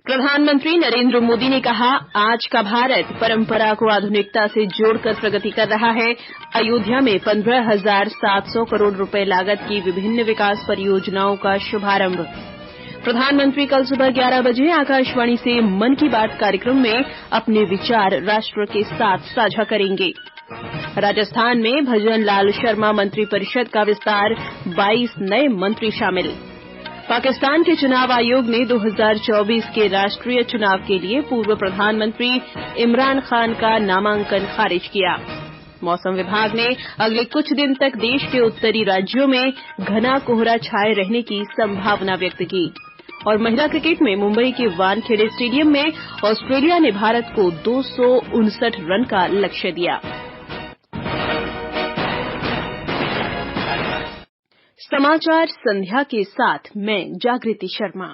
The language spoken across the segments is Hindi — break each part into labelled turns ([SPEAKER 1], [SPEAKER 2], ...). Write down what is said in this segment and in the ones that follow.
[SPEAKER 1] प्रधानमंत्री नरेंद्र मोदी ने कहा, आज का भारत परंपरा को आधुनिकता से जोड़कर प्रगति कर रहा है। अयोध्या में 15,700 करोड़ रुपए लागत की विभिन्न विकास परियोजनाओं का शुभारंभ। प्रधानमंत्री कल सुबह 11 बजे आकाशवाणी से मन की बात कार्यक्रम में अपने विचार राष्ट्र के साथ साझा करेंगे। राजस्थान में भजन लाल शर्मा मंत्रिपरिषद का विस्तार, 22 नए मंत्री शामिल। पाकिस्तान के चुनाव आयोग ने 2024 के राष्ट्रीय चुनाव के लिए पूर्व प्रधानमंत्री इमरान खान का नामांकन खारिज किया। मौसम विभाग ने अगले कुछ दिन तक देश के उत्तरी राज्यों में घना कोहरा छाये रहने की संभावना व्यक्त की। और महिला क्रिकेट में मुंबई के वानखेड़े स्टेडियम में ऑस्ट्रेलिया ने भारत को 259 रन का लक्ष्य दिया। समाचार संध्या के साथ मैं जागृति शर्मा।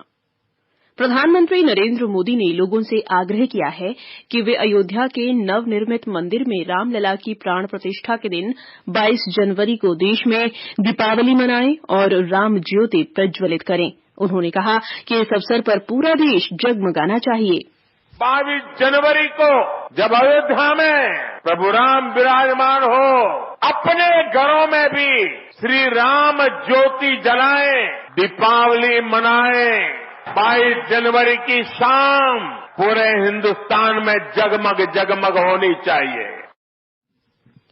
[SPEAKER 1] प्रधानमंत्री नरेंद्र मोदी ने लोगों से आग्रह किया है कि वे अयोध्या के नवनिर्मित मंदिर में रामलला की प्राण प्रतिष्ठा के दिन 22 जनवरी को देश में दीपावली मनाएं और राम ज्योति प्रज्वलित करें। उन्होंने कहा कि इस अवसर पर पूरा देश जगमगाना चाहिए।
[SPEAKER 2] 22 जनवरी को जब अयोध्या में प्रभु राम विराजमान हो, अपने घरों में भी श्री राम ज्योति जलाएं, दीपावली मनाएं। 22 जनवरी की शाम पूरे हिंदुस्तान में जगमग जगमग होनी चाहिए।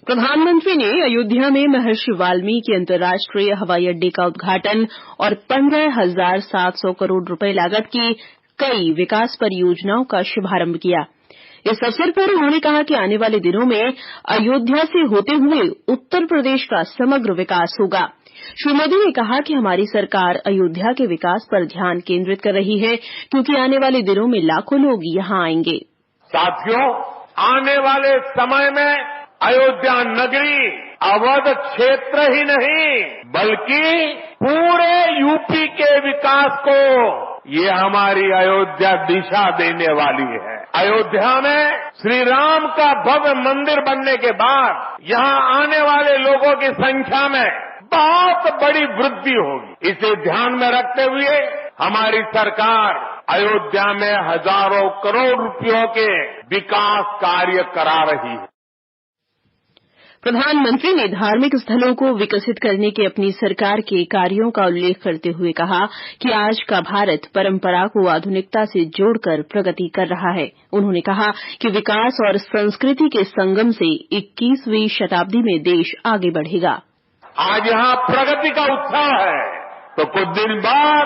[SPEAKER 1] प्रधानमंत्री ने अयोध्या में महर्षि वाल्मीकि अंतर्राष्ट्रीय हवाई अड्डे का उद्घाटन और 15,700 करोड़ रुपए लागत की कई विकास परियोजनाओं का शुभारंभ किया। इस अवसर पर उन्होंने कहा कि आने वाले दिनों में अयोध्या से होते हुए उत्तर प्रदेश का समग्र विकास होगा। श्री मोदी ने कहा कि हमारी सरकार अयोध्या के विकास पर ध्यान केंद्रित कर रही है, क्योंकि आने वाले दिनों में लाखों लोग यहां आएंगे।
[SPEAKER 2] साथियों, आने वाले समय में अयोध्या नगरी अवध क्षेत्र ही नहीं बल्कि पूरे यूपी के विकास को ये हमारी अयोध्या दिशा देने वाली है। अयोध्या में श्री राम का भव्य मंदिर बनने के बाद यहाँ आने वाले लोगों की संख्या में बहुत बड़ी वृद्धि होगी। इसे ध्यान में रखते हुए हमारी सरकार अयोध्या में हजारों करोड़ रुपयों के विकास कार्य करा रही है।
[SPEAKER 1] प्रधानमंत्री ने धार्मिक स्थलों को विकसित करने के अपनी सरकार के कार्यों का उल्लेख करते हुए कहा कि आज का भारत परंपरा को आधुनिकता से जोड़कर प्रगति कर रहा है। उन्होंने कहा कि विकास और संस्कृति के संगम से 21वीं शताब्दी में देश आगे बढ़ेगा।
[SPEAKER 2] आज यहाँ प्रगति का उत्सव है तो कुछ दिन बाद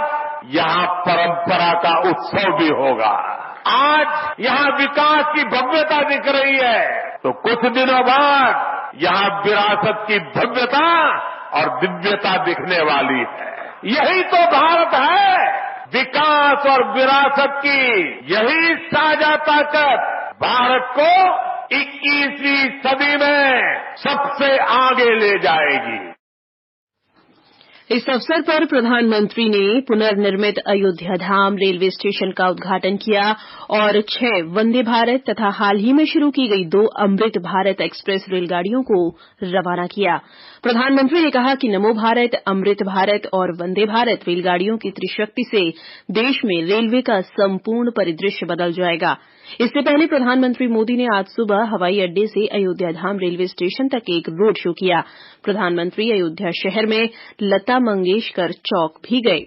[SPEAKER 2] यहाँ परंपरा का उत्सव भी होगा। आज यहाँ विकास की भव्यता दिख रही है तो कुछ दिनों बाद यहाँ विरासत की भव्यता और दिव्यता दिखने वाली है। यही तो भारत है। विकास और विरासत की यही साझा ताकत भारत को 21वीं सदी में सबसे आगे ले जाएगी।
[SPEAKER 1] इस अवसर पर प्रधानमंत्री ने पुनर्निर्मित अयोध्या धाम रेलवे स्टेशन का उद्घाटन किया और 6 वंदे भारत तथा हाल ही में शुरू की गई 2 अमृत भारत एक्सप्रेस रेलगाड़ियों को रवाना किया। प्रधानमंत्री ने कहा कि नमो भारत, अमृत भारत और वंदे भारत रेलगाड़ियों की त्रिशक्ति से देश में रेलवे का संपूर्ण परिदृश्य बदल जाएगा। इससे पहले प्रधानमंत्री मोदी ने आज सुबह हवाई अड्डे से अयोध्या धाम रेलवे स्टेशन तक एक रोड शो किया। प्रधानमंत्री अयोध्या शहर में लता मंगेशकर चौक भी गए।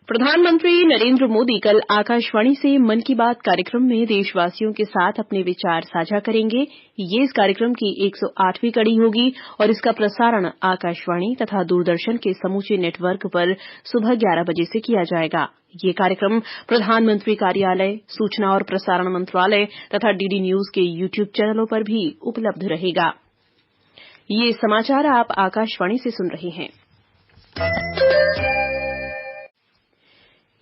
[SPEAKER 1] प्रधानमंत्री नरेंद्र मोदी कल आकाशवाणी से मन की बात कार्यक्रम में देशवासियों के साथ अपने विचार साझा करेंगे। ये इस कार्यक्रम की 108वीं कड़ी होगी और इसका प्रसारण आकाशवाणी तथा दूरदर्शन के समूचे नेटवर्क पर सुबह 11 बजे से किया जाएगा। ये कार्यक्रम प्रधानमंत्री कार्यालय, सूचना और प्रसारण मंत्रालय तथा डीडी न्यूज के यूट्यूब चैनलों पर भी उपलब्ध रहेगा। ये समाचार आप आकाशवाणी से सुन रहे हैं।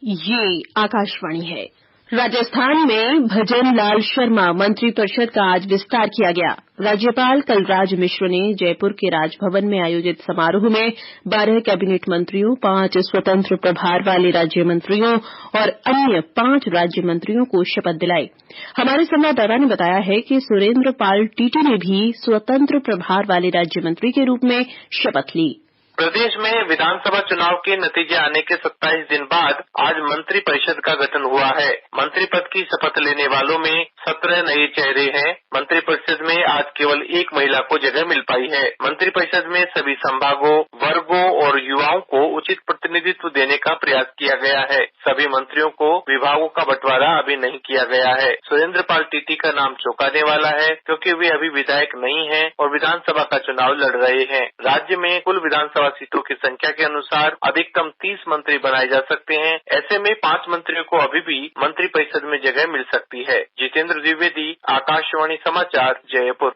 [SPEAKER 1] ये आकाशवाणी है। राजस्थान में भजन लाल शर्मा मंत्रिपरिषद का आज विस्तार किया गया। राज्यपाल कलराज मिश्र ने जयपुर के राजभवन में आयोजित समारोह में 12 कैबिनेट मंत्रियों, 5 स्वतंत्र प्रभार वाले राज्य मंत्रियों और अन्य 5 राज्य मंत्रियों को शपथ दिलाई। हमारे संवाददाता ने बताया है कि सुरेंद्र पाल टीटी ने भी स्वतंत्र प्रभार वाले राज्य मंत्री के रूप में शपथ ली।
[SPEAKER 3] प्रदेश में विधानसभा चुनाव के नतीजे आने के 27 दिन बाद आज मंत्रिपरिषद का गठन हुआ है। मंत्री पद की शपथ लेने वालों में 17 नए चेहरे हैं। मंत्रिपरिषद में आज केवल एक महिला को जगह मिल पाई है। मंत्रिपरिषद में सभी संभागों, वर्गों और युवाओं को उचित प्रतिनिधित्व देने का प्रयास किया गया है। सभी मंत्रियों को विभागों का बंटवारा अभी नहीं किया गया है। सुरेंद्र पाल टीटी का नाम चौंकाने वाला है, क्योंकि वे अभी विधायक नहीं हैं और विधानसभा का चुनाव लड़ रहे हैं। राज्य में कुल विधानसभा सीटों की संख्या के अनुसार अधिकतम 30 मंत्री बनाए जा सकते हैं। ऐसे में 5 मंत्रियों को अभी भी मंत्रिपरिषद में जगह मिल सकती है। जितेंद्र द्विवेदी, आकाशवाणी समाचार, जयपुर।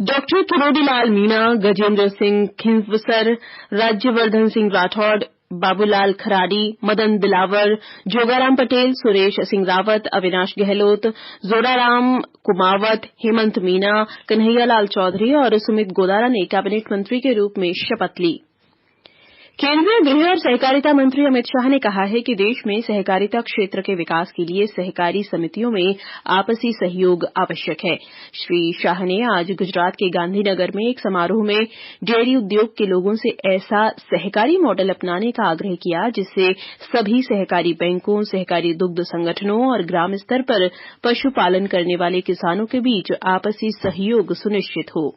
[SPEAKER 1] डॉक्टर किरोड़ीलाल मीणा, गजेंद्र सिंह खिंवसर, राज्यवर्धन सिंह राठौड़, बाबूलाल खराड़ी, मदन दिलावर, जोगाराम पटेल, सुरेश सिंह रावत, अविनाश गहलोत, जोराराम कुमावत, हेमंत मीणा, कन्हैयालाल चौधरी और सुमित गोदारा ने कैबिनेट मंत्री के रूप में शपथ ली। केंद्रीय गृह और सहकारिता मंत्री अमित शाह ने कहा है कि देश में सहकारिता क्षेत्र के विकास के लिए सहकारी समितियों में आपसी सहयोग आवश्यक है। श्री शाह ने आज गुजरात के गांधीनगर में एक समारोह में डेयरी उद्योग के लोगों से ऐसा सहकारी मॉडल अपनाने का आग्रह किया जिससे सभी सहकारी बैंकों, सहकारी दुग्ध संगठनों और ग्राम स्तर पर पशुपालन करने वाले किसानों के बीच आपसी सहयोग सुनिश्चित हो।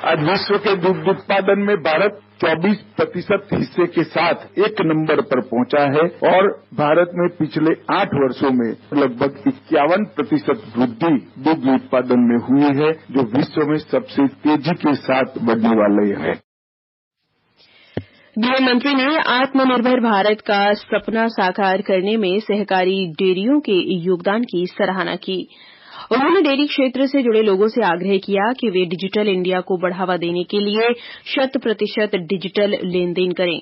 [SPEAKER 4] आज विश्व के दुग्ध उत्पादन में भारत 24% हिस्से के साथ 1 नंबर पर पहुंचा है और भारत में पिछले 8 वर्षों में लगभग 51% वृद्धि दुग्ध उत्पादन में हुई है, जो विश्व में सबसे तेजी के साथ बढ़ने वाले है।
[SPEAKER 1] गृह मंत्री ने आत्मनिर्भर भारत का सपना साकार करने में सहकारी डेयरियों के योगदान की सराहना की। उन्होंने डेयरी क्षेत्र से जुड़े लोगों से आग्रह किया कि वे डिजिटल इंडिया को बढ़ावा देने के लिए 100% डिजिटल लेन-देन करें।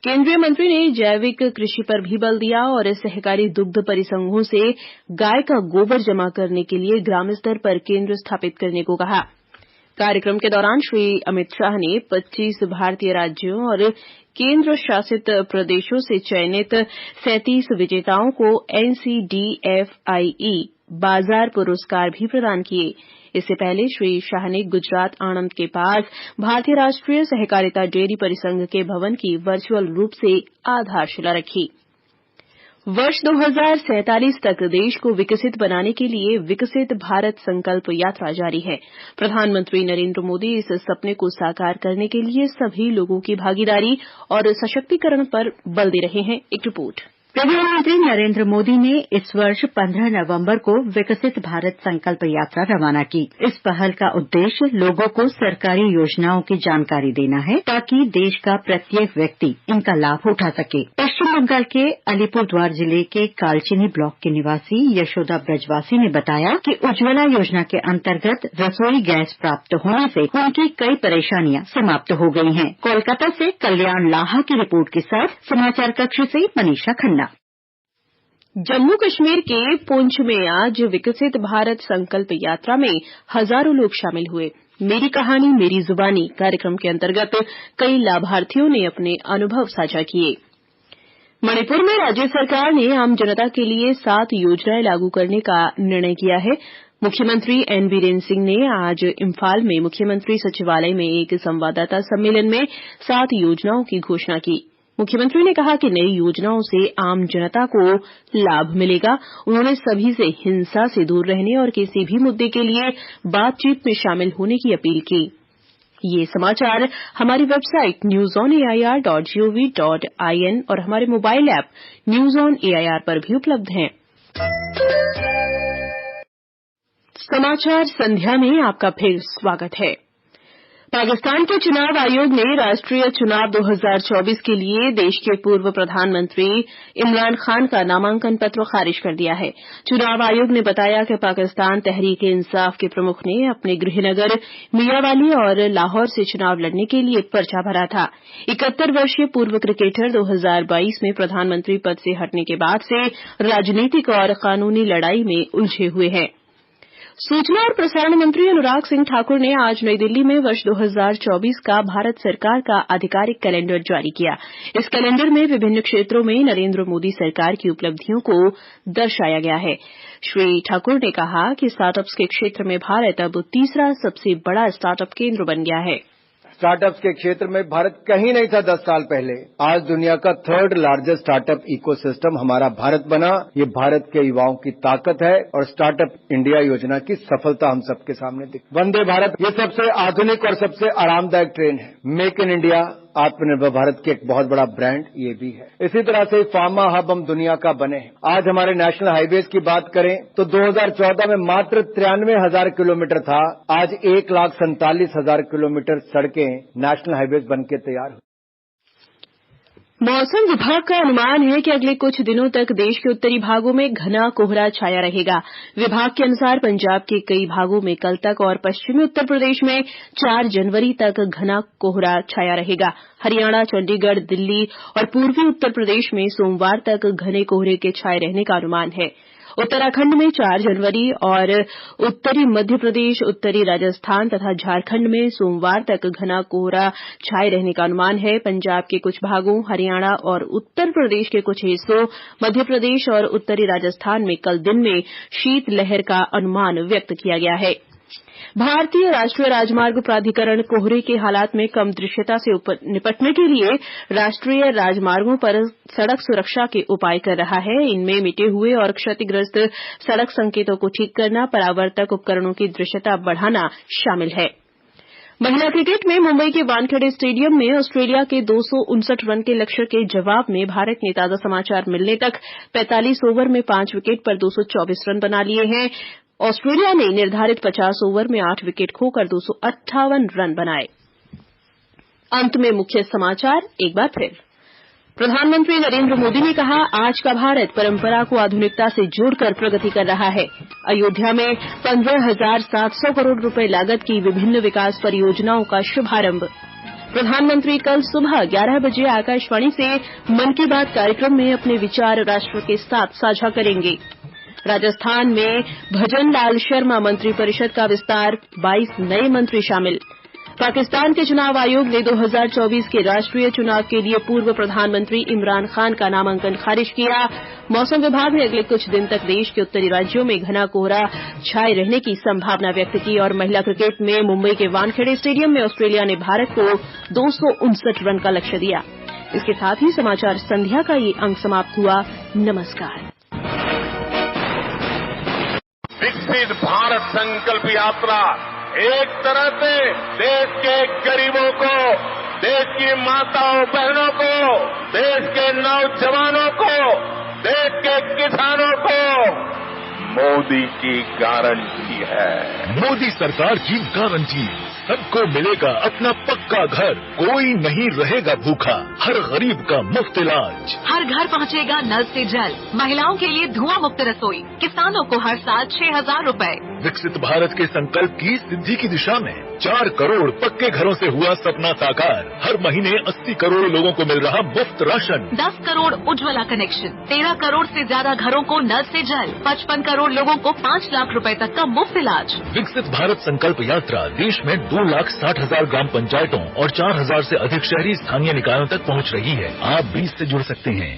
[SPEAKER 1] केंद्रीय मंत्री ने जैविक कृषि पर भी बल दिया और सहकारी दुग्ध परिसंघों से गाय का गोबर जमा करने के लिए ग्राम स्तर पर केंद्र स्थापित करने को कहा। कार्यक्रम के दौरान श्री अमित शाह ने 25 भारतीय राज्यों और केंद्र शासित प्रदेशों से चयनित 37 विजेताओं को NCDFIE बाजार पुरस्कार भी प्रदान किए। इससे पहले श्री शाह ने गुजरात आणंद के पास भारतीय राष्ट्रीय सहकारिता डेयरी परिसंघ के भवन की वर्चुअल रूप से आधारशिला रखी। वर्ष 2047 तक देश को विकसित बनाने के लिए विकसित भारत संकल्प यात्रा जारी है। प्रधानमंत्री नरेंद्र मोदी इस सपने को साकार करने के लिए सभी लोगों की भागीदारी और सशक्तिकरण पर बल दे रहे हैं। एक रिपोर्ट।
[SPEAKER 5] प्रधानमंत्री नरेंद्र मोदी ने इस वर्ष 15 नवंबर को विकसित भारत संकल्प यात्रा रवाना की। इस पहल का उद्देश्य लोगों को सरकारी योजनाओं की जानकारी देना है ताकि देश का प्रत्येक व्यक्ति इनका लाभ उठा सके। पश्चिम बंगाल के अलीपुरद्वार जिले के कालचिनी ब्लॉक के निवासी यशोदा ब्रजवासी ने बताया कि उज्ज्वला योजना के अंतर्गत रसोई गैस प्राप्त होने से उनकी कई परेशानियां समाप्त हो गई हैं। कोलकाता से कल्याण लाहा की रिपोर्ट के साथ समाचार कक्ष से मनीषा खन्ना।
[SPEAKER 1] जम्मू कश्मीर के पुंछ में आज विकसित भारत संकल्प यात्रा में हजारों लोग शामिल हुए। मेरी कहानी मेरी जुबानी कार्यक्रम के अंतर्गत कई लाभार्थियों ने अपने अनुभव साझा किए। मणिपुर में राज्य सरकार ने आम जनता के लिए 7 योजनाएं लागू करने का निर्णय किया है। मुख्यमंत्री एन बीरेन सिंह ने आज इम्फाल में मुख्यमंत्री सचिवालय में एक संवाददाता सम्मेलन में 7 योजनाओं की घोषणा की। मुख्यमंत्री ने कहा कि नई योजनाओं से आम जनता को लाभ मिलेगा। उन्होंने सभी से हिंसा से दूर रहने और किसी भी मुद्दे के लिए बातचीत में शामिल होने की अपील की। ये समाचार हमारी वेबसाइट newsonair.gov.in और हमारे mobile app news on AIR पर भी उपलब्ध हैं। समाचार संध्या में आपका फिर स्वागत है। पाकिस्तान के चुनाव आयोग ने राष्ट्रीय चुनाव 2024 के लिए देश के पूर्व प्रधानमंत्री इमरान खान का नामांकन पत्र खारिज कर दिया है। चुनाव आयोग ने बताया कि पाकिस्तान तहरीक-ए-इंसाफ के प्रमुख ने अपने गृहनगर मियांवाली और लाहौर से चुनाव लड़ने के लिए पर्चा भरा था। 71 वर्षीय पूर्व क्रिकेटर 2022 में प्रधानमंत्री पद से हटने के बाद से राजनीतिक और कानूनी लड़ाई में उलझे हुए हैं। सूचना और प्रसारण मंत्री अनुराग सिंह ठाकुर ने आज नई दिल्ली में वर्ष 2024 का भारत सरकार का आधिकारिक कैलेंडर जारी किया। इस कैलेंडर में विभिन्न क्षेत्रों में नरेंद्र मोदी सरकार की उपलब्धियों को दर्शाया गया है। श्री ठाकुर ने कहा कि स्टार्टअप्स के क्षेत्र में भारत अब तीसरा सबसे बड़ा स्टार्टअप केंद्र बन गया है।
[SPEAKER 6] स्टार्टअप्स के क्षेत्र में भारत कहीं नहीं था 10 साल पहले। आज दुनिया का 3rd लार्जेस्ट स्टार्टअप इकोसिस्टम हमारा भारत बना। ये भारत के युवाओं की ताकत है और स्टार्टअप इंडिया योजना की सफलता हम सबके सामने दिख। वंदे भारत ये सबसे आधुनिक और सबसे आरामदायक ट्रेन है। मेक इन इंडिया आत्मनिर्भर भारत की एक बहुत बड़ा ब्रांड ये भी है। इसी तरह से फार्मा हब हम दुनिया का बने हैं। आज हमारे नेशनल हाईवेज की बात करें तो 2014 में मात्र 93,000 किलोमीटर था। आज 1,47,000 किलोमीटर सड़कें नेशनल हाईवेज बनके तैयार हुई।
[SPEAKER 1] मौसम विभाग का अनुमान है कि अगले कुछ दिनों तक देश के उत्तरी भागों में घना कोहरा छाया रहेगा। विभाग के अनुसार पंजाब के कई भागों में कल तक और पश्चिमी उत्तर प्रदेश में 4 जनवरी तक घना कोहरा छाया रहेगा। हरियाणा, चंडीगढ़, दिल्ली और पूर्वी उत्तर प्रदेश में सोमवार तक घने कोहरे के छाये रहने का अनुमान है। उत्तराखंड में 4 जनवरी और उत्तरी मध्य प्रदेश, उत्तरी राजस्थान तथा झारखंड में सोमवार तक घना कोहरा छाये रहने का अनुमान है। पंजाब के कुछ भागों, हरियाणा और उत्तर प्रदेश के कुछ हिस्सों, मध्य प्रदेश और उत्तरी राजस्थान में कल दिन में शीतलहर का अनुमान व्यक्त किया गया है। भारतीय राष्ट्रीय राजमार्ग प्राधिकरण कोहरे के हालात में कम दृश्यता से निपटने के लिए राष्ट्रीय राजमार्गों पर सड़क सुरक्षा के उपाय कर रहा है। इनमें मिटे हुए और क्षतिग्रस्त सड़क संकेतों को ठीक करना, परावर्तक उपकरणों की दृश्यता बढ़ाना शामिल है। महिला क्रिकेट में मुंबई के वानखेड़े स्टेडियम में ऑस्ट्रेलिया के 259 रन के लक्ष्य के जवाब में भारत ने ताजा समाचार मिलने तक 45 ओवर में 5 विकेट पर 224 रन बना लिए हैं। ऑस्ट्रेलिया ने निर्धारित 50 ओवर में 8 विकेट खोकर 258 रन बनाए। अंत में मुख्य समाचार एक बार फिर। प्रधानमंत्री नरेंद्र मोदी ने कहा, आज का भारत परंपरा को आधुनिकता से जोड़कर प्रगति कर रहा है। अयोध्या में 15,700 करोड़ रुपए लागत की विभिन्न विकास परियोजनाओं का शुभारंभ। प्रधानमंत्री कल सुबह 11 बजे आकाशवाणी से मन की बात कार्यक्रम में अपने विचार राष्ट्र के साथ साझा करेंगे। राजस्थान में भजन लाल शर्मा मंत्रिपरिषद का विस्तार, 22 नए मंत्री शामिल। पाकिस्तान के चुनाव आयोग ने 2024 के राष्ट्रीय चुनाव के लिए पूर्व प्रधानमंत्री इमरान खान का नामांकन खारिज किया। मौसम विभाग ने अगले कुछ दिन तक देश के उत्तरी राज्यों में घना कोहरा छाये रहने की संभावना व्यक्त की। और महिला क्रिकेट में मुंबई के वानखेड़े स्टेडियम में ऑस्ट्रेलिया ने भारत को 259 रन का लक्ष्य दिया। इसके साथ ही समाचार संध्या का ये अंक समाप्त हुआ। नमस्कार।
[SPEAKER 2] विकसित भारत संकल्प यात्रा एक तरह से देश के गरीबों को, देश की माताओं बहनों को, देश के नौजवानों को, देश के किसानों को मोदी की गारंटी है।
[SPEAKER 7] मोदी सरकार की गारंटी, सबको मिलेगा अपना पक्का घर, कोई नहीं रहेगा भूखा, हर गरीब का मुफ्त इलाज,
[SPEAKER 8] हर घर पहुंचेगा नल से जल, महिलाओं के लिए धुआं मुक्त रसोई, किसानों को हर साल 6,000 रुपए।
[SPEAKER 7] विकसित भारत के संकल्प की सिद्धि की दिशा में 4 करोड़ पक्के घरों से हुआ सपना साकार। हर महीने 80 करोड़ लोगों को मिल रहा मुफ्त राशन।
[SPEAKER 8] 10 करोड़ उज्ज्वला कनेक्शन, 13 करोड़ से ज्यादा घरों को नल से जल, 55 करोड़ लोगों को 5 लाख रुपए तक का मुफ्त इलाज।
[SPEAKER 7] विकसित भारत संकल्प यात्रा देश में 2,60,000 ग्राम पंचायतों और 4,000 से अधिक शहरी स्थानीय निकायों तक पहुंच रही है। आप भी इससे जुड़ सकते हैं।